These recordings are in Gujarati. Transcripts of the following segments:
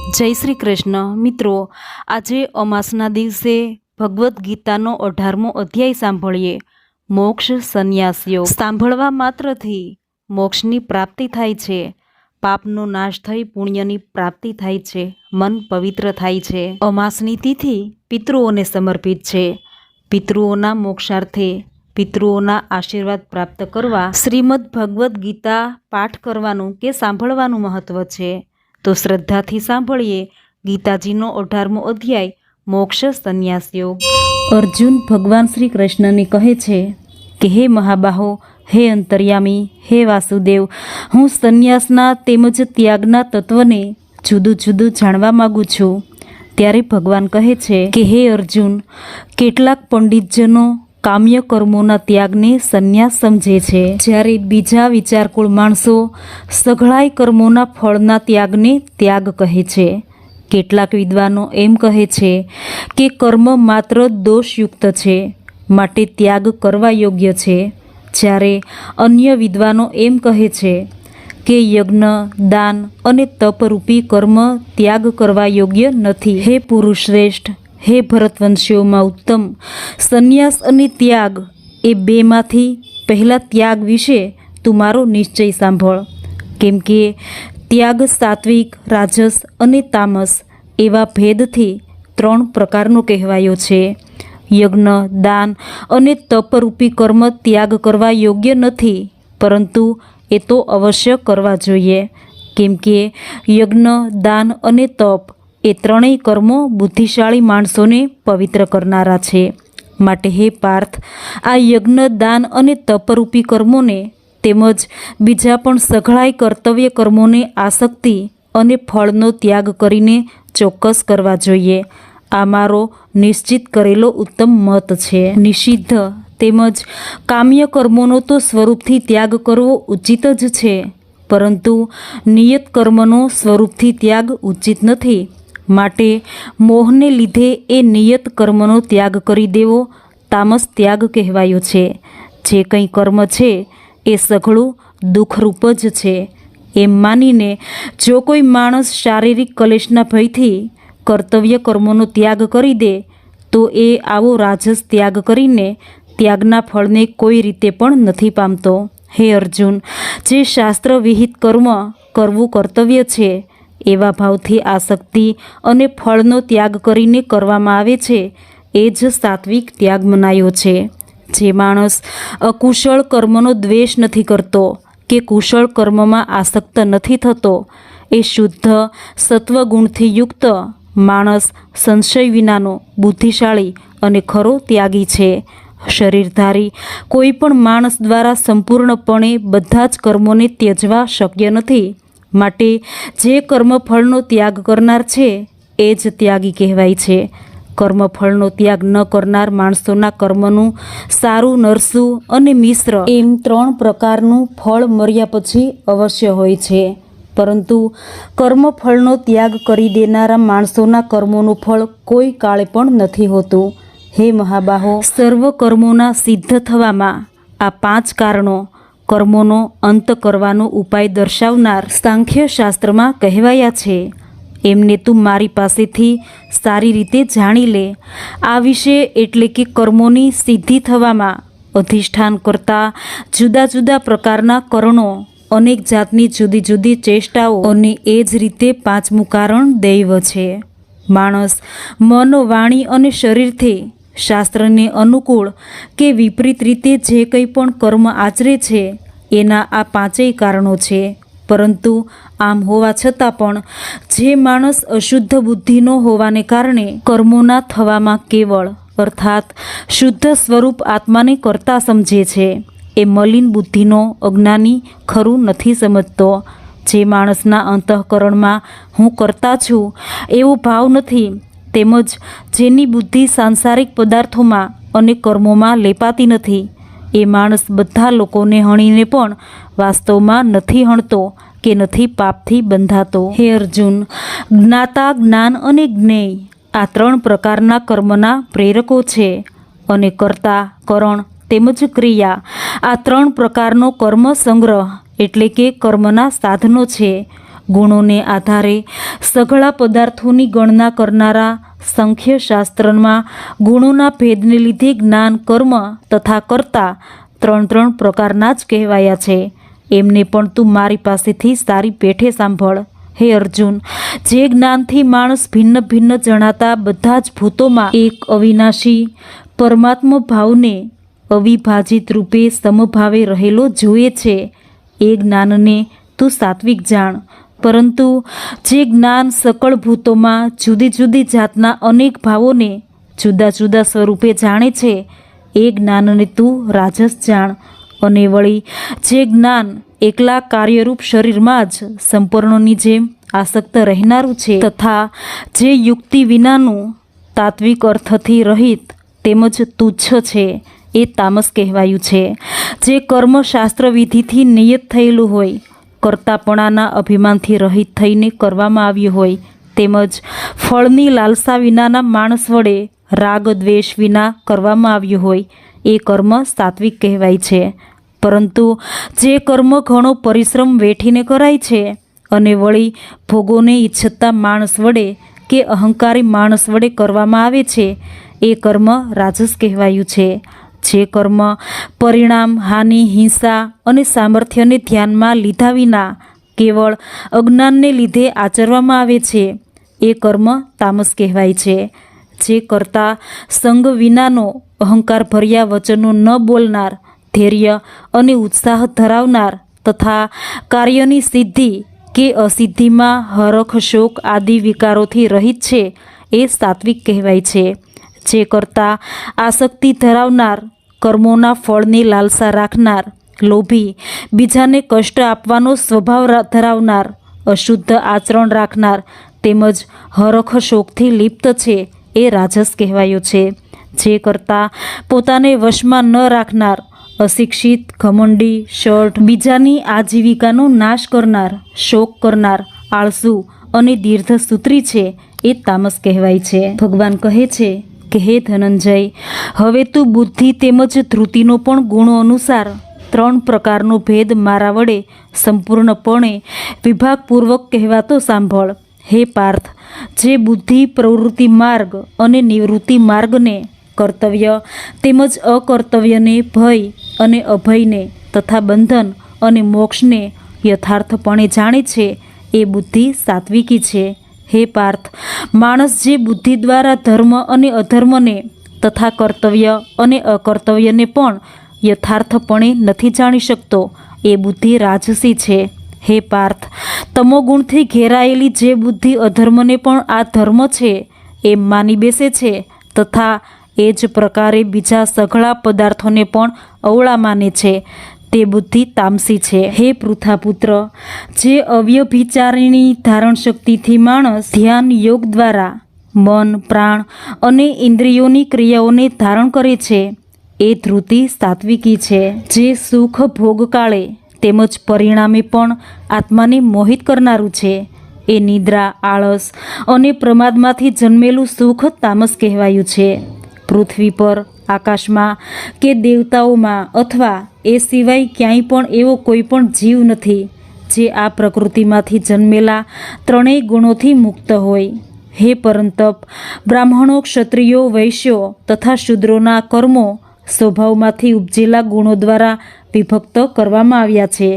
જય શ્રી કૃષ્ણ મિત્રો, આજે અમાસના દિવસે ભગવદ્ ગીતાનો 18મો અધ્યાય સાંભળીએ. મોક્ષ સંન્યાસ યોગ. સાંભળવા માત્રથી મોક્ષની પ્રાપ્તિ થાય છે, પાપનો નાશ થઈ પુણ્યની પ્રાપ્તિ થાય છે, મન પવિત્ર થાય છે. અમાસની તિથિ પિતૃઓને સમર્પિત છે. પિતૃઓના મોક્ષાર્થે પિતૃઓના આશીર્વાદ પ્રાપ્ત કરવા શ્રીમદ્ ભગવદ્ ગીતા પાઠ કરવાનું કે સાંભળવાનું મહત્વ છે. તો શ્રદ્ધાથી સાંભળીએ ગીતાજીનો 18મો અધ્યાય મોક્ષ સંન્યાસ યોગ. અર્જુન ભગવાન શ્રી કૃષ્ણને કહે છે કે હે મહાબાહો, હે અંતર્યામી, હે વાસુદેવ, હું સંન્યાસના તેમજ ત્યાગના તત્વને જુદું જુદું જાણવા માગું છું. ત્યારે ભગવાન કહે છે કે હે અર્જુન, કેટલાક પંડિતજનો કામ્ય કર્મોના ત્યાગને સંન્યાસ સમજે છે, જ્યારે બીજા વિચારકુળ માણસો સઘળાય કર્મોના ફળના ત્યાગને ત્યાગ કહે છે. કેટલાક વિદ્વાનો એમ કહે છે કે કર્મ માત્ર દોષયુક્ત છે, માટે ત્યાગ કરવા યોગ્ય છે, જ્યારે અન્ય વિદ્વાનો એમ કહે છે કે યજ્ઞ, દાન અને તપરૂપી કર્મ ત્યાગ કરવા યોગ્ય નથી. હે પુરુષ શ્રેષ્ઠ, હે ભરતવંશીઓમાં ઉત્તમ, સંન્યાસ અને ત્યાગ એ બેમાંથી પહેલા ત્યાગ વિશે તું મારો નિશ્ચય સાંભળ. કેમ કે ત્યાગ સાત્વિક, રાજસ અને તામસ એવા ભેદથી 3 પ્રકારનો કહેવાયો છે. યજ્ઞ, દાન અને તપરૂપી કર્મ ત્યાગ કરવા યોગ્ય નથી, પરંતુ એ તો અવશ્ય કરવા જોઈએ. કેમ કે યજ્ઞ, દાન અને તપ એ ત્રણેય કર્મો બુદ્ધિશાળી માણસોને પવિત્ર કરનારા છે. માટે હે પાર્થ, આ યજ્ઞ, દાન અને તપરૂપી કર્મોને તેમજ બીજા પણ સઘળાય કર્તવ્ય કર્મોને આસક્તિ અને ફળનો ત્યાગ કરીને ચોક્કસ કરવા જોઈએ. આ મારો નિશ્ચિત કરેલો ઉત્તમ મત છે. નિષિદ્ધ તેમજ કામ્ય કર્મોનો તો સ્વરૂપથી ત્યાગ કરવો ઉચિત જ છે, પરંતુ નિયત કર્મનો સ્વરૂપથી ત્યાગ ઉચિત નથી. માટે મોહને લીધે એ નિયત કર્મનો ત્યાગ કરી દેવો તામસ ત્યાગ કહેવાયો છે. જે કંઈ કર્મ છે એ સઘળું દુઃખરૂપ જ છે, એમ માનીને જો કોઈ માણસ શારીરિક કલેશના ભયથી કર્તવ્ય કર્મોનો ત્યાગ કરી દે તો એ આવો રાજસ ત્યાગ કરીને ત્યાગના ફળને કોઈ રીતે પણ નથી પામતો. હે અર્જુન, જે શાસ્ત્ર વિહિત કર્મ કરવું કર્તવ્ય છે એવા ભાવથી આસક્તિ અને ફળનો ત્યાગ કરીને કરવામાં આવે છે એ જ સાત્વિક ત્યાગ મનાયો છે. જે માણસ અકુશળ કર્મનો દ્વેષ નથી કરતો કે કુશળ કર્મમાં આસક્ત નથી થતો, એ શુદ્ધ સત્વગુણથી યુક્ત માણસ સંશય વિનાનો બુદ્ધિશાળી અને ખરો ત્યાગી છે. શરીરધારી કોઈ પણ માણસ દ્વારા સંપૂર્ણપણે બધા જ કર્મોને ત્યજવા શક્ય નથી. માટે જે કર્મફળનો ત્યાગ કરનાર છે એ જ ત્યાગી કહેવાય છે. કર્મફળનો ત્યાગ ન કરનાર માણસોના કર્મનું સારું, નરસું અને મિશ્ર એમ 3 પ્રકારનું ફળ મર્યા પછી અવશ્ય હોય છે, પરંતુ કર્મફળનો ત્યાગ કરી દેનારા માણસોના કર્મોનું ફળ કોઈ કાળે પણ નથી હોતું. હે મહાબાહો, સર્વ કર્મોના સિદ્ધ થવામાં આ 5 કારણો કર્મોનો અંત કરવાનો ઉપાય દર્શાવનાર સાંખ્ય શાસ્ત્રમાં કહેવાયા છે. એમને તું મારી પાસેથી સારી રીતે જાણી લે. આ વિશે એટલે કે કર્મોની સિદ્ધિ થવામાં અધિષ્ઠાન કરતા જુદા જુદા પ્રકારના કરણો, અનેક જાતની જુદી જુદી ચેષ્ટાઓ અને એ જ રીતે 5મું કારણ દૈવ છે. માણસ મન, વાણી અને શરીરથી શાસ્ત્રને અનુકૂળ કે વિપરીત રીતે જે કંઈ પણ કર્મ આચરે છે એના આ 5 કારણો છે. પરંતુ આમ હોવા છતાં પણ જે માણસ અશુદ્ધ બુદ્ધિનો હોવાને કારણે કર્મોના થવામાં કેવળ અર્થાત શુદ્ધ સ્વરૂપ આત્માને કરતા સમજે છે, એ મલિન બુદ્ધિનો અજ્ઞાની ખરું નથી સમજતો. જે માણસના અંતઃકરણમાં હું કરતા છું એવો ભાવ નથી, તેમજ જેની બુદ્ધિ સાંસારિક પદાર્થોમાં અને કર્મોમાં લેપાતી નથી, એ માણસ બધા લોકોને હણીને પણ વાસ્તવમાં નથી હણતો કે નથી પાપથી બંધાતો. હે અર્જુન, જ્ઞાતા, જ્ઞાન અને જ્ઞેય આ 3 પ્રકારના કર્મના પ્રેરકો છે, અને કર્તા, કરણ તેમજ ક્રિયા આ 3 પ્રકારનો કર્મ સંગ્રહ એટલે કે કર્મના સાધનો છે. ગુણોને આધારે સઘળા પદાર્થોની ગણના કરનારા સંખ્યશાસ્ત્રમાં ગુણોના ભેદને લીધે જ્ઞાન, કર્મ તથા કર્તા ત્રણ પ્રકારના જ કહેવાયા છે. એમને પણ તું મારી પાસેથી સારી પેઠે સાંભળ. હે અર્જુન, જે જ્ઞાનથી માણસ ભિન્ન ભિન્ન જણાતા બધા જ ભૂતોમાં એક અવિનાશી પરમાત્મા ભાવને અવિભાજિત રૂપે સમભાવે રહેલો જુએ છે, એ જ્ઞાનને તું સાત્વિક જાણ. પરંતુ જે જ્ઞાન સકળ ભૂતોમાં જુદી જુદી જાતના અનેક ભાવોને જુદા જુદા સ્વરૂપે જાણે છે, એ જ્ઞાનને તું રાજસ જાણ. અને વળી જે જ્ઞાન એકલા કાર્યરૂપ શરીરમાં જ સંપૂર્ણની જેમ આસક્ત રહેનારું છે તથા જે યુક્તિ વિનાનું તાત્વિક અર્થથી રહિત તેમજ તુચ્છ છે, એ તામસ કહેવાયું છે. જે કર્મ શાસ્ત્ર વિધિથી નિયત થયેલું હોય, કર્તાપણાના અભિમાનથી રહિત થઈને કરવામાં આવ્યું હોય, તેમજ ફળની લાલસા વિનાના માણસ વડે રાગ દ્વેષ વિના કરવામાં આવ્યું હોય, એ કર્મ સાત્વિક કહેવાય છે. પરંતુ જે કર્મ ઘણો પરિશ્રમ વેઠીને કરાય છે અને વળી ભોગોને ઈચ્છતા માણસ વડે કે અહંકારી માણસ વડે કરવામાં આવે છે, એ કર્મ રાજસ કહેવાયું છે. જે કર્મ પરિણામ, હાનિ, હિંસા અને સામર્થ્યને ધ્યાનમાં લીધા વિના કેવળ અજ્ઞાનને લીધે આચરવામાં આવે છે, એ કર્મ તામસ કહેવાય છે. જે કરતા સંગ વિનાનો અહંકાર ભર્યા વચનો ન બોલનાર, ધૈર્ય અને ઉત્સાહ ધરાવનાર તથા કાર્યની સિદ્ધિ કે અસિદ્ધિમાં હરખ, શોક આદિ વિકારોથી રહિત છે, એ સાત્વિક કહેવાય છે. જે કરતા આસક્તિ ધરાવનાર, કર્મોના ફળની લાલસા રાખનાર, લોભી, બીજાને કષ્ટ આપવાનો સ્વભાવ ધરાવનાર, અશુદ્ધ આચરણ રાખનાર તેમજ હરખ શોકથી લિપ્ત છે, એ રાજસ કહેવાયો છે. જે કરતા પોતાને વશમાં ન રાખનાર, અશિક્ષિત, ઘમંડી, શઠ, બીજાની આજીવિકાનો નાશ કરનાર, શોક કરનાર, આળસુ અને દીર્ઘસૂત્રી છે, એ તામસ કહેવાય છે. ભગવાન કહે છે કે હે ધનંજય, હવે તું બુદ્ધિ તેમજ ધૃતિનો પણ ગુણો અનુસાર 3 પ્રકારનો ભેદ મારા વડે સંપૂર્ણપણે વિભાગપૂર્વક કહેવાતો સાંભળ. હે પાર્થ, જે બુદ્ધિ પ્રવૃત્તિ માર્ગ અને નિવૃત્તિ માર્ગને, કર્તવ્ય તેમજ અકર્તવ્યને, ભય અને અભયને તથા બંધન અને મોક્ષને યથાર્થપણે જાણે છે, એ બુદ્ધિ સાત્વિકી છે. હે પાર્થ, માણસ જે બુદ્ધિ દ્વારા ધર્મ અને અધર્મને તથા કર્તવ્ય અને અકર્તવ્યને પણ યથાર્થપણે નથી જાણી શકતો, એ બુદ્ધિ રાજસી છે. હે પાર્થ, તમોગુણથી ઘેરાયેલી જે બુદ્ધિ અધર્મને પણ આ ધર્મ છે એમ માની બેસે છે તથા એ જ પ્રકારે બીજા સઘળા પદાર્થોને પણ અવળા માને છે, તે બુદ્ધિ તામસી છે. હે પૃથાપુત્ર, જે અવ્યભિચારિણી ધારણ શક્તિથી માણસ ધ્યાન યોગ દ્વારા મન, પ્રાણ અને ઇન્દ્રિયોની ક્રિયાઓને ધારણ કરે છે, એ ધૃતિ સાત્વિકી છે. જે સુખ ભોગકાળે તેમજ પરિણામે પણ આત્માને મોહિત કરનારું છે, એ નિદ્રા, આળસ અને પ્રમાદમાંથી જન્મેલું સુખ તામસ કહેવાયું છે. પૃથ્વી પર, આકાશમાં કે દેવતાઓમાં અથવા એ સિવાય ક્યાંય પણ એવો કોઈ પણ જીવ નથી જે આ પ્રકૃતિમાંથી જન્મેલા 3 ગુણોથી મુક્ત હોય. હે પરંતપ, બ્રાહ્મણો, ક્ષત્રિયો, વૈશ્યો તથા શૂદ્રોના કર્મો સ્વભાવમાંથી ઉપજેલા ગુણો દ્વારા વિભક્ત કરવામાં આવ્યા છે.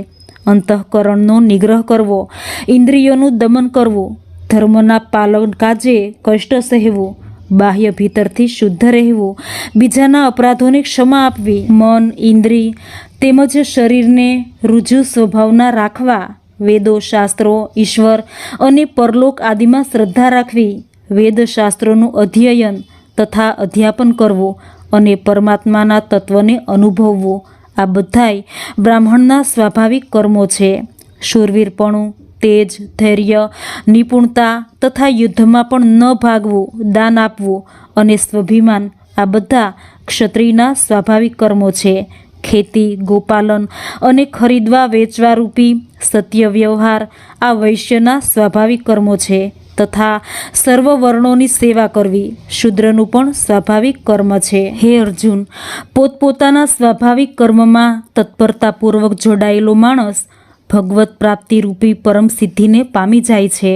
અંતઃકરણનો નિગ્રહ કરવો, ઇન્દ્રિયોનું દમન કરવું, ધર્મના પાલન કાજે કષ્ટ સહેવું, બાહ્ય ભીતરથી શુદ્ધ રહેવું, બીજાના અપરાધોને ક્ષમા આપવી, મન, ઇન્દ્રિય તેમજ શરીરને ઋજુ સ્વભાવના રાખવા, વેદો, શાસ્ત્રો, ઈશ્વર અને પરલોક આદિમાં શ્રદ્ધા રાખવી, વેદશાસ્ત્રોનું અધ્યયન તથા અધ્યાપન કરવું અને પરમાત્માના તત્વને અનુભવવું, આ બધાય બ્રાહ્મણના સ્વાભાવિક કર્મો છે. શૂરવીરપણું, તેજ, ધૈર્ય, નિપુણતા તથા યુદ્ધમાં પણ ન ભાગવું, દાન આપવું અને સ્વાભિમાન, આ બધા ક્ષત્રિયના સ્વાભાવિક કર્મો છે. ખેતી, ગોપાલન અને ખરીદવા વેચવા રૂપી સત્ય વ્યવહાર, આ વૈશ્યના સ્વાભાવિક કર્મો છે તથા સર્વ વર્ણોની સેવા કરવી શૂદ્રનું પણ સ્વાભાવિક કર્મ છે. હે અર્જુન, પોતપોતાના સ્વાભાવિક કર્મમાં તત્પરતાપૂર્વક જોડાયેલો માણસ ભગવત પ્રાપ્તિ રૂપી પરમ સિદ્ધિને પામી જાય છે.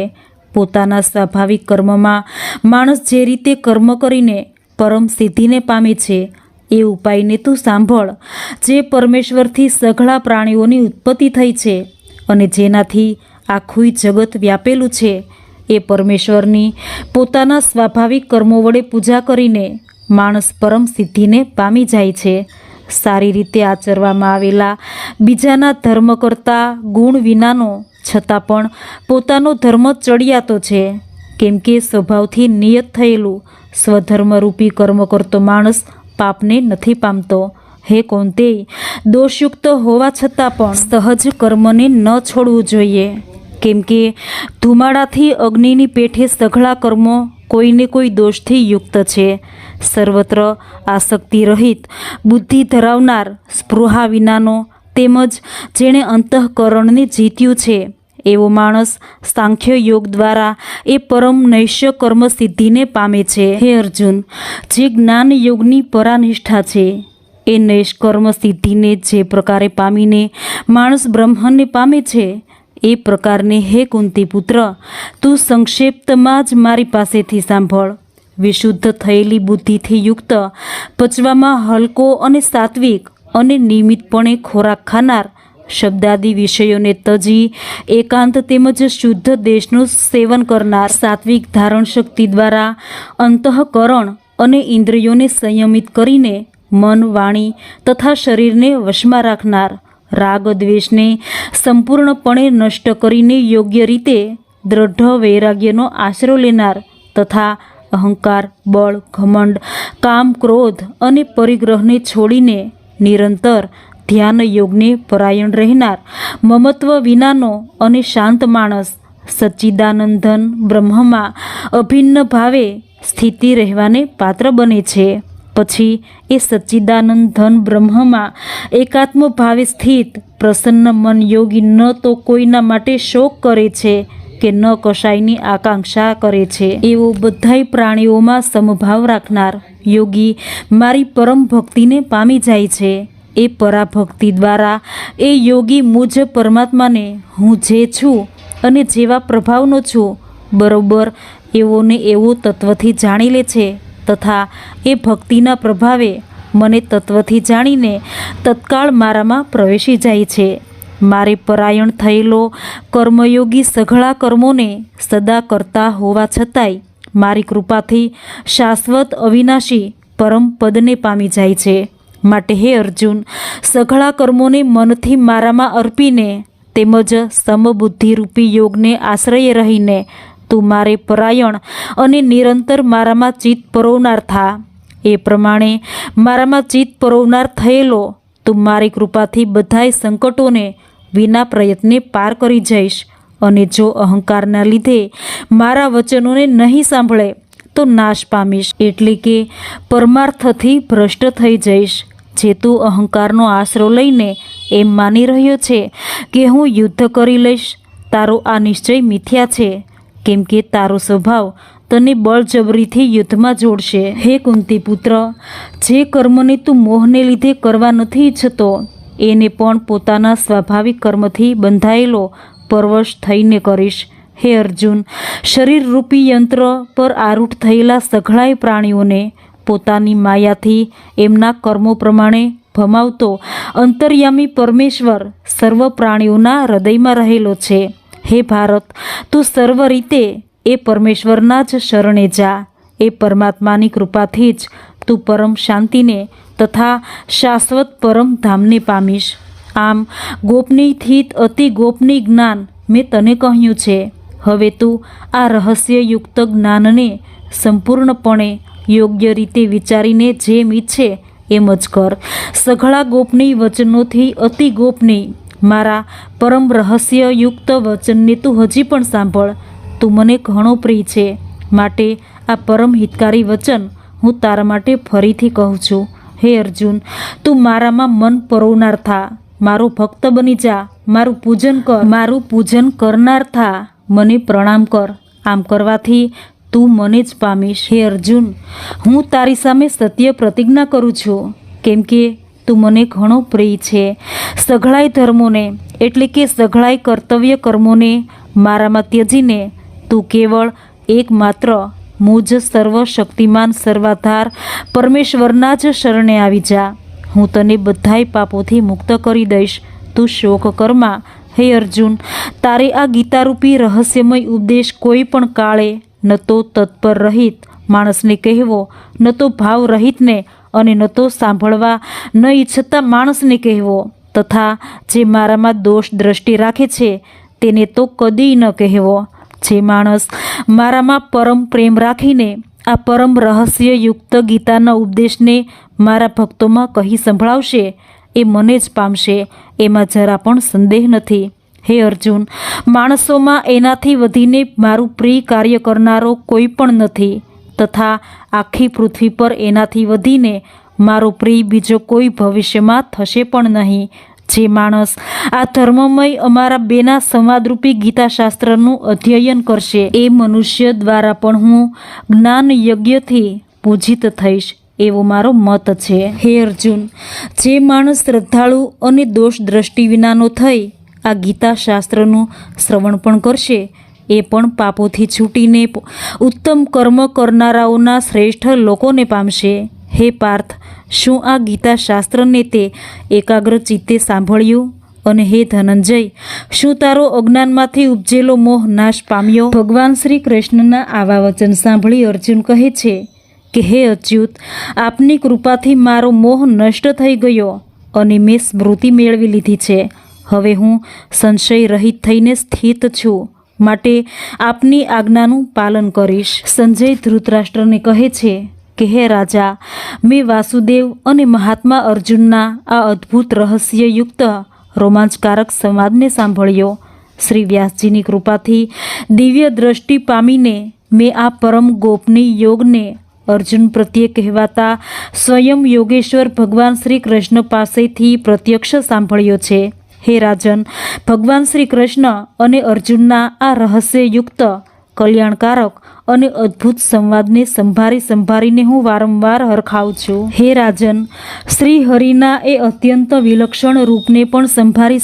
પોતાના સ્વાભાવિક કર્મમાં માણસ જે રીતે કર્મ કરીને પરમ સિદ્ધિને પામે છે એ ઉપાયને તું સાંભળ. જે પરમેશ્વરથી સઘળા પ્રાણીઓની ઉત્પત્તિ થઈ છે અને જેનાથી આખું જગત વ્યાપેલું છે એ પરમેશ્વરની પોતાના સ્વાભાવિક કર્મો વડે પૂજા કરીને માણસ પરમ સિદ્ધિને પામી જાય છે. સારી રીતે આચરવામાં આવેલા બીજાના ધર્મ કરતાં ગુણ વિનાનો છતાં પણ પોતાનો ધર્મ ચડિયાતો છે. કેમ કે સ્વભાવથી નિયત થયેલું સ્વધર્મરૂપી કર્મ કરતો માણસ પાપને નથી પામતો. હે કૌંતેય, દોષયુક્ત હોવા છતાં પણ સહજ કર્મને ન છોડવું જોઈએ. કેમ કે ધુમાડાથી અગ્નિની પેઠે સઘળા કર્મો કોઈને કોઈ દોષથી યુક્ત છે. સર્વત્ર આસક્તિ રહિત બુદ્ધિ ધરાવનાર, સ્પૃહા વિનાનો તેમજ જેણે અંતઃકરણને જીત્યું છે એવો માણસ સાંખ્ય યોગ દ્વારા એ પરમ નૈશ્ય કર્મ સિદ્ધિને પામે છે. હે અર્જુન, જે જ્ઞાન યોગની પરાનિષ્ઠા છે એ નૈષ્કર્મ સિદ્ધિને જે પ્રકારે પામીને માણસ બ્રહ્મને પામે છે એ પ્રકારને હે કુંતી પુત્ર, તું સંક્ષેપ્તમાં જ મારી પાસેથી સાંભળ. વિશુદ્ધ થયેલી બુદ્ધિથી યુક્ત, પચવામાં હલકો અને સાત્વિક અને નિયમિતપણે ખોરાક ખાનાર, શબ્દાદી વિષયોને તજી એકાંત તેમજ શુદ્ધ દેશનું સેવન કરનાર, સાત્વિક ધારણ શક્તિ દ્વારા અંતઃકરણ અને ઇન્દ્રિયોને સંયમિત કરીને મન, વાણી તથા શરીરને વશમાં રાખનાર, રાગ દ્વેષને સંપૂર્ણપણે નષ્ટ કરીને યોગ્ય રીતે દ્રઢ વૈરાગ્યનો આશરો લેનાર તથા અહંકાર, બળ, ઘમંડ, કામ, ક્રોધ અને પરિગ્રહને છોડીને નિરંતર ધ્યાન યોગને પરાયણ રહેનાર, મમત્વ વિનાનો અને શાંત માણસ સચ્ચિદાનંદન બ્રહ્મમાં અભિન્ન ભાવે સ્થિતિ રહેવાને પાત્ર બને છે. પછી એ સચ્ચિદાનંદ ધન બ્રહ્મમાં એકાત્મ ભાવે સ્થિત પ્રસન્ન મન યોગી ન તો કોઈના માટે શોક કરે છે કે ન કશાયની આકાંક્ષા કરે છે એવો બધાય પ્રાણીઓમાં સમભાવ રાખનાર યોગી મારી પરમ ભક્તિને પામી જાય છે. એ પરાભક્તિ દ્વારા એ યોગી મુજ પરમાત્માને હું જે છું અને જેવા પ્રભાવનો છું બરોબર એવો ને એવો તત્વથી જાણી લે છે તથા એ ભક્તિના પ્રભાવે મને તત્વથી જાણીને તત્કાળ મારામાં પ્રવેશી જાય છે. મારે પરાયણ થયેલો કર્મયોગી સઘળા કર્મોને સદા કરતા હોવા છતાંય મારી કૃપાથી શાશ્વત અવિનાશી પરમ પદને પામી જાય છે. માટે હે અર્જુન, સઘળા કર્મોને મનથી મારામાં અર્પીને તેમજ સમબુદ્ધિરૂપી યોગને આશ્રયે રહીને તું મારે પરાયણ અને નિરંતર મારામાં ચિત્ત પરોવનાર થા. એ પ્રમાણે મારામાં ચિત્ત પરોવનાર થયેલો તું મારી કૃપાથી બધાય સંકટોને વિના પ્રયત્ને પાર કરી જઈશ. અને જો અહંકારના લીધે મારા વચનોને નહીં સાંભળે તો નાશ પામીશ, એટલે કે પરમાર્થથી ભ્રષ્ટ થઈ જઈશ. જે તું અહંકારનો આશરો લઈને એમ માની રહ્યો છે કે હું યુદ્ધ કરી લઈશ, તારો આ નિશ્ચય મિથ્યા છે. કેમ કે તારો સ્વભાવ તને બળજબરીથી યુદ્ધમાં જોડશે. હે કુંતી પુત્ર, જે કર્મને તું મોહને લીધે કરવા નથી ઈચ્છતો એને પણ પોતાના સ્વાભાવિક કર્મથી બંધાયેલો પરવશ થઈને કરીશ. હે અર્જુન, શરીરરૂપી યંત્ર પર આરૂઢ થયેલા સઘળાય પ્રાણીઓને પોતાની માયાથી એમના કર્મો પ્રમાણે ભમાવતો અંતર્યામી પરમેશ્વર સર્વ પ્રાણીઓના હૃદયમાં રહેલો છે. હે ભારત, તું સર્વ રીતે એ પરમેશ્વરના જ શરણે જા. એ પરમાત્માની કૃપાથી જ તું પરમ શાંતિને તથા શાશ્વત પરમ ધામને પામીશ. આમ ગોપનીયથી અતિ ગોપનીય જ્ઞાન મેં તને કહ્યું છે. હવે તું આ રહસ્યયુક્ત જ્ઞાનને સંપૂર્ણપણે યોગ્ય રીતે વિચારીને જેમ ઈચ્છે એમ જ કર. સઘળા ગોપનીય વચનોથી અતિ ગોપનીય મારા પરમ રહસ્યયુક્ત વચનને તું હજી પણ સાંભળ. તું મને ઘણો પ્રિય છે, માટે આ પરમ હિતકારી વચન હું તારા માટે ફરીથી કહું છું. હે અર્જુન, તું મારામાં મન પરોવનાર થા, મારો ભક્ત બની જા, મારું પૂજન કર, મારું પૂજન કરનાર થા, મને પ્રણામ કર. આમ કરવાથી તું મને જ પામીશ. હે અર્જુન, હું તારી સામે સત્ય પ્રતિજ્ઞા કરું છું. કેમ કે તું મને ઘણો પ્રિય છે. સઘળાય ધર્મોને એટલે કે સઘળાય કર્તવ્ય કર્મોને મારામાં ત્યજીને તું કેવળ એકમાત્ર મુજ સર્વશક્તિમાન સર્વાધાર પરમેશ્વરના જ શરણે આવી જા. હું તને બધાય પાપોથી મુક્ત કરી દઈશ. તું શોક કરમાં. હે અર્જુન, તારે આ ગીતારૂપી રહસ્યમય ઉપદેશ કોઈ પણ કાળે ન તો તત્પર રહિત માણસને કહેવો, ન તો ભાવ રહિતને અને ન તો સાંભળવા ન ઈચ્છતા માણસને કહેવો, તથા જે મારામાં દોષ દ્રષ્ટિ રાખે છે તેને તો કદી ન કહેવો. જે માણસ મારામાં પરમ પ્રેમ રાખીને આ પરમ રહસ્યયુક્ત ગીતાના ઉપદેશને મારા ભક્તોમાં કહી સંભળાવશે એ મને જ પામશે, એમાં જરા પણ સંદેહ નથી. હે અર્જુન, માણસોમાં એનાથી વધીને મારું પ્રિય કાર્ય કરનારો કોઈ પણ નથી, તથા આખી પૃથ્વી પર એનાથી વધીને મારો પ્રિય બીજો કોઈ ભવિષ્યમાં થશે પણ નહીં. જે માણસ આ ધર્મમય અમારા બેના સંવાદરૂપી ગીતાશાસ્ત્રનું અધ્યયન કરશે એ મનુષ્ય દ્વારા પણ હું જ્ઞાન યજ્ઞથી પૂજિત થઈશ, એવો મારો મત છે. હે અર્જુન, જે માણસ શ્રદ્ધાળુ અને દોષ દ્રષ્ટિ વિનાનો થઈ આ ગીતાશાસ્ત્રનું શ્રવણ પણ કરશે એ પણ પાપોથી છૂટીને ઉત્તમ કર્મ કરનારાઓના શ્રેષ્ઠ લોકોને પામશે. હે પાર્થ, શું આ ગીતાશાસ્ત્રને તે એકાગ્ર ચિત્તે સાંભળ્યું? અને હે ધનંજય, શું તારો અજ્ઞાનમાંથી ઉપજેલો મોહ નાશ પામ્યો? ભગવાન શ્રી કૃષ્ણના આવા વચન સાંભળી અર્જુન કહે છે કે હે અચ્યુત, આપની કૃપાથી મારો મોહ નષ્ટ થઈ ગયો અને મેં સ્મૃતિ મેળવી લીધી છે. હવે હું સંશય રહિત થઈને સ્થિત છું, માટે આપની આજ્ઞાનું પાલન કરીશ. સંજય ધૃતરાષ્ટ્રને કહે છે કે હે રાજા, મેં વાસુદેવ અને મહાત્મા અર્જુનના આ અદ્ભુત રહસ્યયુક્ત રોમાંચકારક સંવાદને સાંભળ્યો. શ્રી વ્યાસજીની કૃપાથી દિવ્ય દ્રષ્ટિ પામીને મેં આ પરમ ગોપનીય યોગને અર્જુન પ્રત્યે કહેવાતા સ્વયં યોગેશ્વર ભગવાન શ્રી કૃષ્ણ પાસેથી પ્રત્યક્ષ સાંભળ્યો છે. હે રાજન, ભગવાન શ્રી કૃષ્ણ અને અર્જુનના આ રહસ્યયુક્ત કલ્યાણકારક અને અદ્ભુત સંવાદને સંભાળીને હું વારંવાર હરખાઉં છું. હે રાજન, શ્રી હરિના એ અત્યંત વિલક્ષણ રૂપને પણ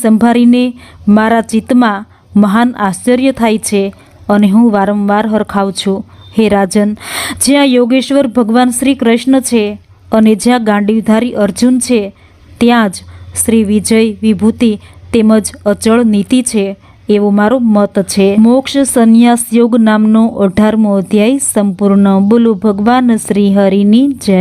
સંભાળીને મારા ચિત્તમાં મહાન આશ્ચર્ય થાય છે અને હું વારંવાર હરખાઉં છું. હે રાજન, જ્યાં યોગેશ્વર ભગવાન શ્રી કૃષ્ણ છે અને જ્યાં ગાંડીવધારી અર્જુન છે ત્યાં જ શ્રી વિજય વિભૂતિ તેમજ અચળ નીતિ છે, એવો મારો મત છે. મોક્ષ સંન્યાસ યોગ નામનો 18મો અધ્યાય સંપૂર્ણ. બોલો ભગવાન શ્રી હરિની જય.